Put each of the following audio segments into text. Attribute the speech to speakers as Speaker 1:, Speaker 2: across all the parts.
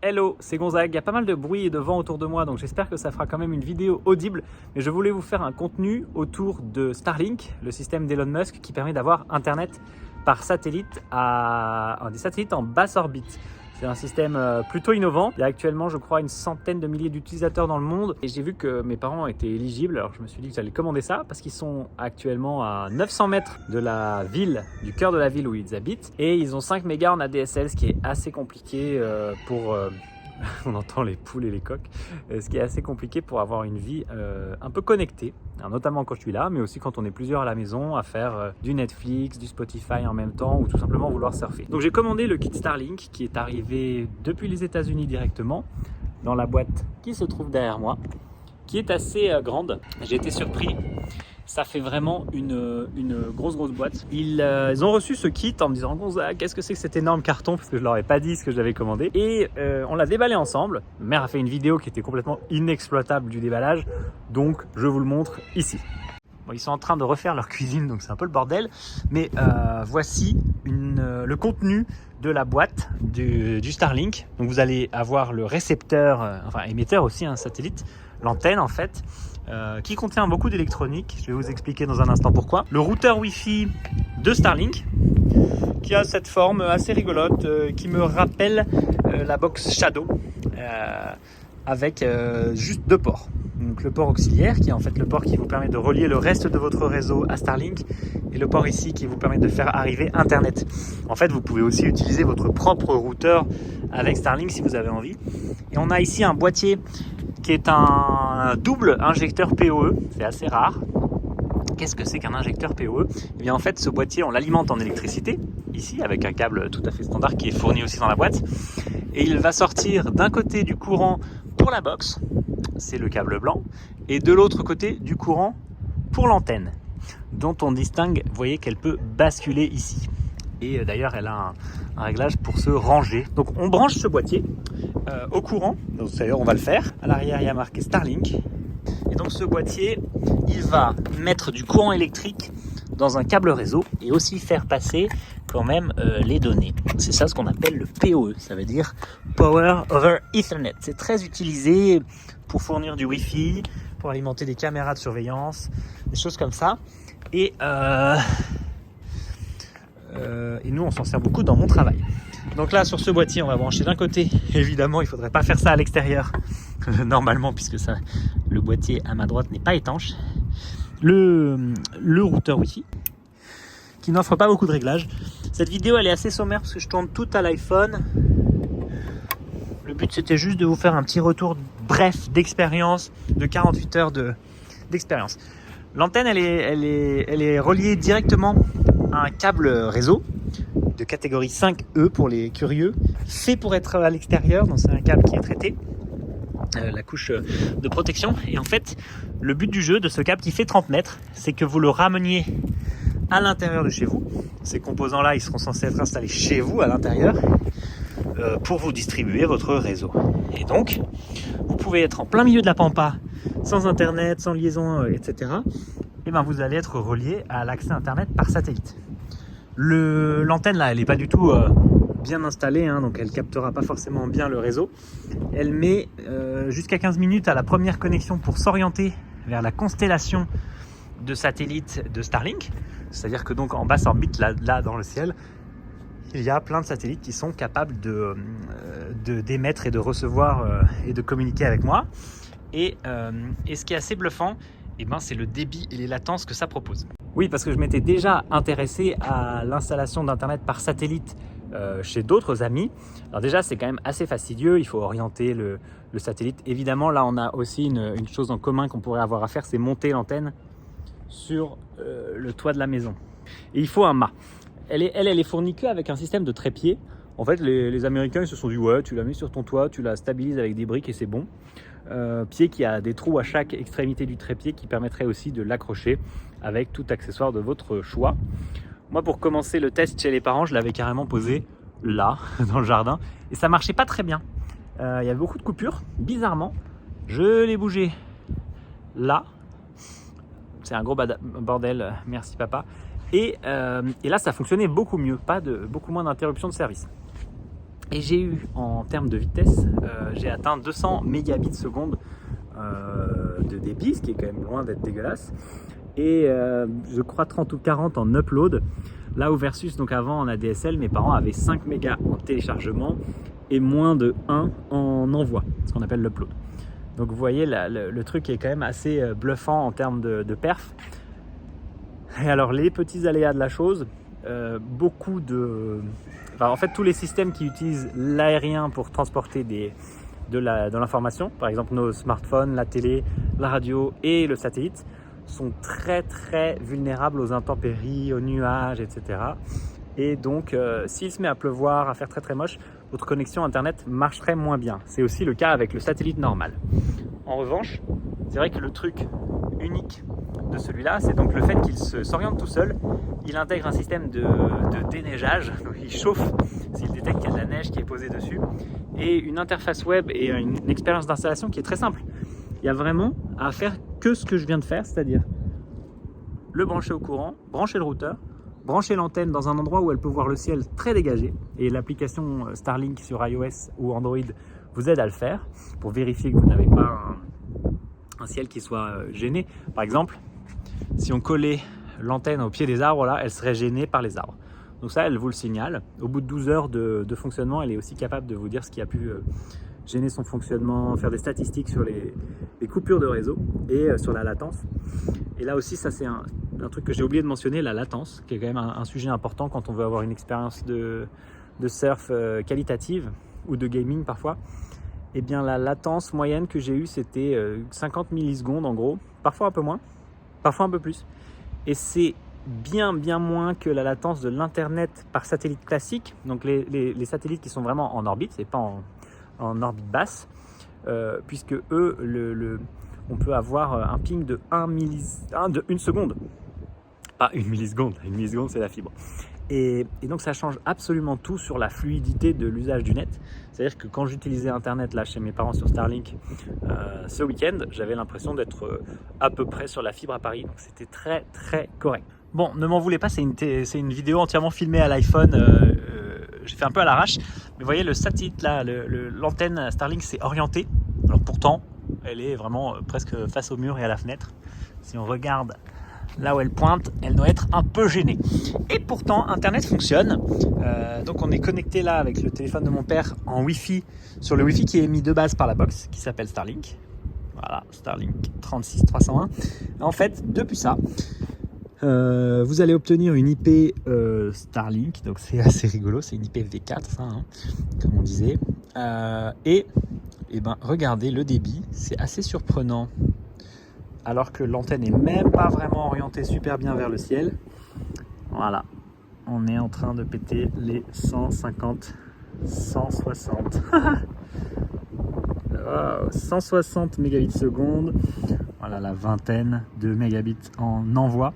Speaker 1: Hello, c'est Gonzague. Il y a pas mal de bruit et de vent autour de moi, donc j'espère que ça fera quand même une vidéo audible. Mais je voulais vous faire un contenu autour de Starlink, le système d'Elon Musk qui permet d'avoir Internet par satellite à des satellites en basse orbite. C'est un système plutôt innovant. Il y a actuellement, je crois, une centaine de milliers d'utilisateurs dans le monde. Et j'ai vu que mes parents étaient éligibles. Alors je me suis dit que j'allais commander ça parce qu'ils sont actuellement à 900 mètres de la ville, du cœur de la ville où ils habitent. Et ils ont 5 mégas en ADSL, ce qui est assez compliqué pour... on entend les poules et les coqs, ce qui est assez compliqué pour avoir une vie un peu connectée, alors, notamment quand je suis là, mais aussi quand on est plusieurs à la maison à faire du Netflix, du Spotify en même temps ou tout simplement vouloir surfer. Donc j'ai commandé le kit Starlink qui est arrivé depuis les États-Unis directement dans la boîte qui se trouve derrière moi, qui est assez grande. J'ai été surpris. Ça fait vraiment une grosse boîte. Ils ont reçu ce kit en me disant Gonzague, qu'est-ce que c'est que cet énorme carton, parce que je leur ai pas dit ce que j'avais commandé. Et on l'a déballé ensemble. Ma mère a fait une vidéo qui était complètement inexploitable du déballage, donc je vous le montre ici. Bon, ils sont en train de refaire leur cuisine, donc c'est un peu le bordel. Mais voici le contenu de la boîte du Starlink. Donc vous allez avoir le récepteur, enfin émetteur aussi, un satellite, l'antenne en fait. Qui contient beaucoup d'électronique, je vais vous expliquer dans un instant pourquoi. Le routeur Wi-Fi de Starlink, qui a cette forme assez rigolote, qui me rappelle la box Shadow, avec juste 2 ports. Donc le port auxiliaire, qui est en fait le port qui vous permet de relier le reste de votre réseau à Starlink, et le port ici qui vous permet de faire arriver Internet. En fait, vous pouvez aussi utiliser votre propre routeur avec Starlink si vous avez envie. Et on a ici un boîtier qui est un double injecteur PoE, c'est assez rare. Qu'est-ce que c'est qu'un injecteur PoE? Eh bien en fait ce boîtier on l'alimente en électricité, ici avec un câble tout à fait standard qui est fourni aussi dans la boîte. Et il va sortir d'un côté du courant pour la box, c'est le câble blanc, et de l'autre côté du courant pour l'antenne, dont on distingue, vous voyez qu'elle peut basculer ici. Et d'ailleurs elle a un réglage pour se ranger. Donc on branche ce boîtier au courant, donc d'ailleurs on va le faire. À l'arrière il y a marqué Starlink. Et donc ce boîtier, il va mettre du courant électrique dans un câble réseau et aussi faire passer quand même les données. C'est ça ce qu'on appelle le PoE, ça veut dire Power over Ethernet. C'est très utilisé pour fournir du Wi-Fi, pour alimenter des caméras de surveillance, des choses comme ça. Et nous on s'en sert beaucoup dans mon travail. Donc là sur ce boîtier on va brancher d'un côté, évidemment il ne faudrait pas faire ça à l'extérieur normalement puisque ça, le boîtier à ma droite n'est pas étanche, le routeur Wi-Fi qui n'offre pas beaucoup de réglages. Cette vidéo elle est assez sommaire parce que je tourne tout à l'iPhone. Le but c'était juste de vous faire un petit retour bref d'expérience de 48 heures d'expérience. L'antenne elle est reliée directement à un câble réseau de catégorie 5E pour les curieux, fait pour être à l'extérieur, donc c'est un câble qui est traité, la couche de protection. Et en fait, le but du jeu de ce câble qui fait 30 mètres, c'est que vous le rameniez à l'intérieur de chez vous. Ces composants-là, ils seront censés être installés chez vous à l'intérieur pour vous distribuer votre réseau. Et donc, vous pouvez être en plein milieu de la pampa, sans internet, sans liaison, etc. Et ben vous allez être relié à l'accès internet par satellite. L'antenne là elle n'est pas du tout bien installée, hein, donc elle captera pas forcément bien le réseau. Elle met jusqu'à 15 minutes à la première connexion pour s'orienter vers la constellation de satellites de Starlink. C'est à dire que donc en basse orbite là dans le ciel il y a plein de satellites qui sont capables d'émettre et de recevoir et de communiquer avec moi. Et ce qui est assez bluffant, eh ben, c'est le débit et les latences que ça propose. Oui, parce que je m'étais déjà intéressé à l'installation d'Internet par satellite chez d'autres amis. Alors déjà, c'est quand même assez fastidieux, il faut orienter le satellite. Évidemment, là, on a aussi une chose en commun qu'on pourrait avoir à faire, c'est monter l'antenne sur le toit de la maison. Et il faut un mât. Elle est fournie qu'avec un système de trépied. En fait, les Américains ils se sont dit, ouais, tu la mets sur ton toit, tu la stabilises avec des briques et c'est bon. Pied qui a des trous à chaque extrémité du trépied qui permettrait aussi de l'accrocher avec tout accessoire de votre choix. Moi pour commencer le test chez les parents je l'avais carrément posé là dans le jardin et ça marchait pas très bien. Il y avait beaucoup de coupures, bizarrement je l'ai bougé là, c'est un gros bordel, merci papa, et là ça fonctionnait beaucoup mieux, beaucoup moins d'interruption de service. Et j'ai eu, en termes de vitesse, j'ai atteint 200 mégabits seconde de débit, ce qui est quand même loin d'être dégueulasse. Et je crois 30 ou 40 en upload. Là où versus, donc avant en ADSL, mes parents avaient 5 mégas en téléchargement et moins de 1 en envoi, ce qu'on appelle l'upload. Donc vous voyez, le truc est quand même assez bluffant en termes de perf. Et alors les petits aléas de la chose, en fait tous les systèmes qui utilisent l'aérien pour transporter de l'information, par exemple nos smartphones, la télé, la radio et le satellite, sont très très vulnérables aux intempéries, aux nuages, etc. Et donc s'il se met à pleuvoir, à faire très très moche, votre connexion internet marcherait moins bien. C'est aussi le cas avec le satellite normal. En revanche, c'est vrai que le truc unique de celui-là, c'est donc le fait qu'il s'oriente tout seul. Il intègre un système de déneigeage, donc il chauffe s'il détecte qu'il y a de la neige qui est posée dessus, et une interface web et une expérience d'installation qui est très simple. Il y a vraiment à faire que ce que je viens de faire, c'est-à-dire le brancher au courant, brancher le routeur, brancher l'antenne dans un endroit où elle peut voir le ciel très dégagé, et l'application Starlink sur iOS ou Android vous aide à le faire pour vérifier que vous n'avez pas un ciel qui soit gêné. Par exemple, si on collait l'antenne au pied des arbres, là, elle serait gênée par les arbres. Donc ça, elle vous le signale. Au bout de 12 heures de fonctionnement, elle est aussi capable de vous dire ce qui a pu gêner son fonctionnement, faire des statistiques sur les coupures de réseau et sur la latence. Et là aussi, ça c'est un truc que j'ai oublié de mentionner, la latence, qui est quand même un sujet important quand on veut avoir une expérience de surf qualitative ou de gaming parfois. Eh bien la latence moyenne que j'ai eue, c'était 50 millisecondes en gros, parfois un peu moins, parfois un peu plus. Et c'est bien moins que la latence de l'internet par satellite classique, donc les satellites qui sont vraiment en orbite, c'est pas en orbite basse, puisque eux, on peut avoir un ping de 1 seconde, pas 1 milliseconde, 1 milliseconde c'est la fibre. Et donc ça change absolument tout sur la fluidité de l'usage du net. C'est-à-dire que quand j'utilisais internet là chez mes parents sur Starlink ce week-end, j'avais l'impression d'être à peu près sur la fibre à Paris. Donc c'était très très correct. Bon, ne m'en voulez pas, c'est une vidéo entièrement filmée à l'iPhone. J'ai fait un peu à l'arrache. Mais vous voyez, le satellite là, l'antenne Starlink s'est orientée. Alors pourtant, elle est vraiment presque face au mur et à la fenêtre. Si on regarde là où elle pointe, elle doit être un peu gênée. Et pourtant, Internet fonctionne. Donc on est connecté là avec le téléphone de mon père en Wi-Fi, sur le Wi-Fi qui est mis de base par la box, qui s'appelle Starlink. Voilà, Starlink 36301. En fait, depuis ça, vous allez obtenir une IP Starlink, donc c'est assez rigolo, c'est une IP V4, ça, hein, comme on disait. Et ben, regardez le débit, c'est assez surprenant. Alors que l'antenne n'est même pas vraiment orientée super bien vers le ciel. Voilà, on est en train de péter les 150, 160. 160 mégabits seconde. Voilà la vingtaine de mégabits en envoi,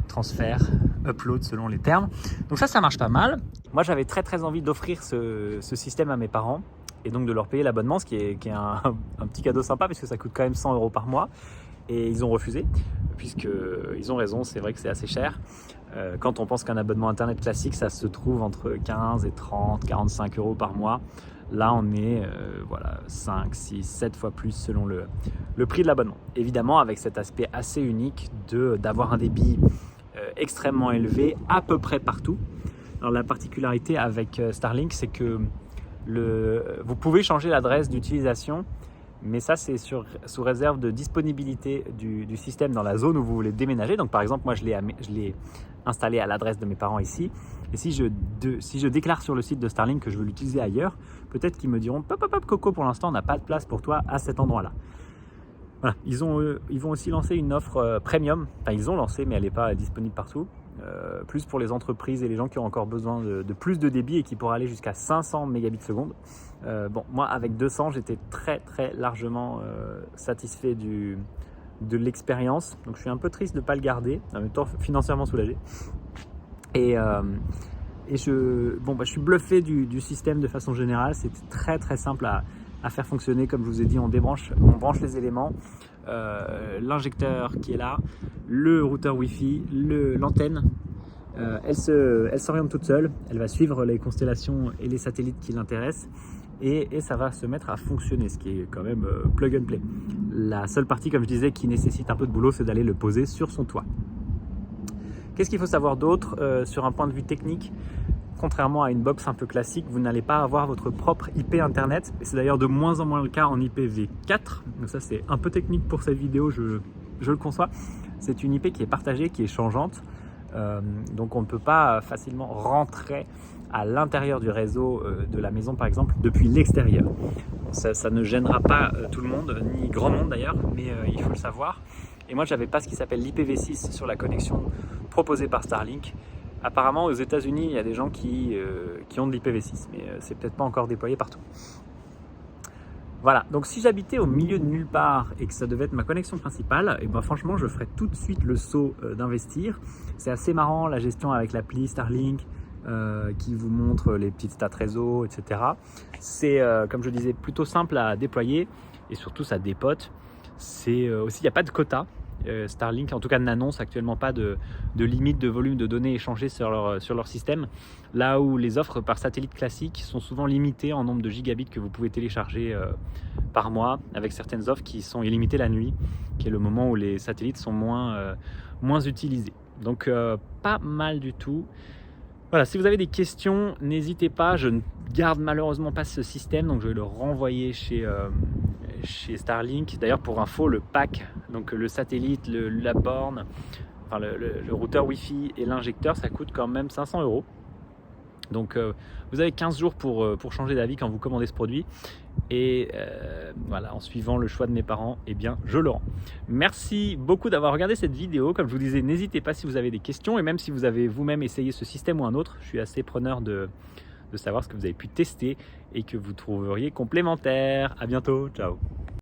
Speaker 1: transfert, upload selon les termes. Donc ça marche pas mal. Moi j'avais très envie d'offrir ce système à mes parents et donc de leur payer l'abonnement, ce qui est un petit cadeau sympa puisque ça coûte quand même 100 € par mois. Et ils ont refusé, puisqu'ils ont raison, c'est vrai que c'est assez cher. Quand on pense qu'un abonnement internet classique, ça se trouve entre 15 et 30, 45 € par mois. Là, on est 5, 6, 7 fois plus selon le prix de l'abonnement. Évidemment, avec cet aspect assez unique d'avoir un débit extrêmement élevé à peu près partout. Alors la particularité avec Starlink, c'est que vous pouvez changer l'adresse d'utilisation, mais ça c'est sous réserve de disponibilité du système dans la zone où vous voulez déménager. Donc par exemple, moi je l'ai installé à l'adresse de mes parents ici, et si je déclare sur le site de Starlink que je veux l'utiliser ailleurs, peut-être qu'ils me diront pop, Coco, pour l'instant on n'a pas de place pour toi à cet endroit là. Voilà. Ils vont aussi lancer une offre premium, enfin ils ont lancé mais elle n'est pas disponible partout, plus pour les entreprises et les gens qui ont encore besoin de plus de débit et qui pourraient aller jusqu'à 500 mégabits seconde. Bon, moi avec 200 j'étais très largement satisfait de l'expérience, donc je suis un peu triste de ne pas le garder, en même temps financièrement soulagé. Et je suis bluffé du système de façon générale. C'est très simple à faire fonctionner. Comme je vous ai dit, on branche les éléments, l'injecteur qui est là, le routeur Wi-Fi, l'antenne, Elle s'oriente toute seule, elle va suivre les constellations et les satellites qui l'intéressent et ça va se mettre à fonctionner, ce qui est quand même plug and play. La seule partie, comme je disais, qui nécessite un peu de boulot, c'est d'aller le poser sur son toit. Qu'est-ce qu'il faut savoir d'autre sur un point de vue technique? Contrairement à une box un peu classique, vous n'allez pas avoir votre propre IP internet. Et c'est d'ailleurs de moins en moins le cas en IPv4. Donc ça, c'est un peu technique pour cette vidéo, je le conçois. C'est une IP qui est partagée, qui est changeante. Donc on ne peut pas facilement rentrer à l'intérieur du réseau de la maison, par exemple, depuis l'extérieur. Ça ne gênera pas tout le monde, ni grand monde d'ailleurs, mais il faut le savoir. Et moi, je n'avais pas ce qui s'appelle l'IPv6 sur la connexion proposée par Starlink. Apparemment, aux États-Unis, il y a des gens qui ont de l'IPv6, mais c'est peut-être pas encore déployé partout. Voilà, donc si j'habitais au milieu de nulle part et que ça devait être ma connexion principale, et ben franchement, je ferais tout de suite le saut d'investir. C'est assez marrant la gestion avec l'appli Starlink qui vous montre les petites stats réseau, etc. C'est, comme je disais, plutôt simple à déployer et surtout ça dépote. C'est aussi, il n'y a pas de quota. Starlink, en tout cas, n'annonce actuellement pas de limite de volume de données échangées sur leur système, là où les offres par satellite classique sont souvent limitées en nombre de gigabits que vous pouvez télécharger par mois, avec certaines offres qui sont illimitées la nuit, qui est le moment où les satellites sont moins utilisés. Donc pas mal du tout. Voilà, si vous avez des questions, n'hésitez pas. Je ne garde malheureusement pas ce système, donc je vais le renvoyer chez Starlink. D'ailleurs, pour info, le pack, donc le satellite, la borne, enfin le routeur Wi-Fi et l'injecteur, ça coûte quand même 500 €. Donc vous avez 15 jours pour changer d'avis quand vous commandez ce produit. Et voilà, en suivant le choix de mes parents, eh bien, je le rends. Merci beaucoup d'avoir regardé cette vidéo. Comme je vous disais, n'hésitez pas si vous avez des questions. Et même si vous avez vous-même essayé ce système ou un autre, je suis assez preneur de savoir ce que vous avez pu tester et que vous trouveriez complémentaire. À bientôt, ciao.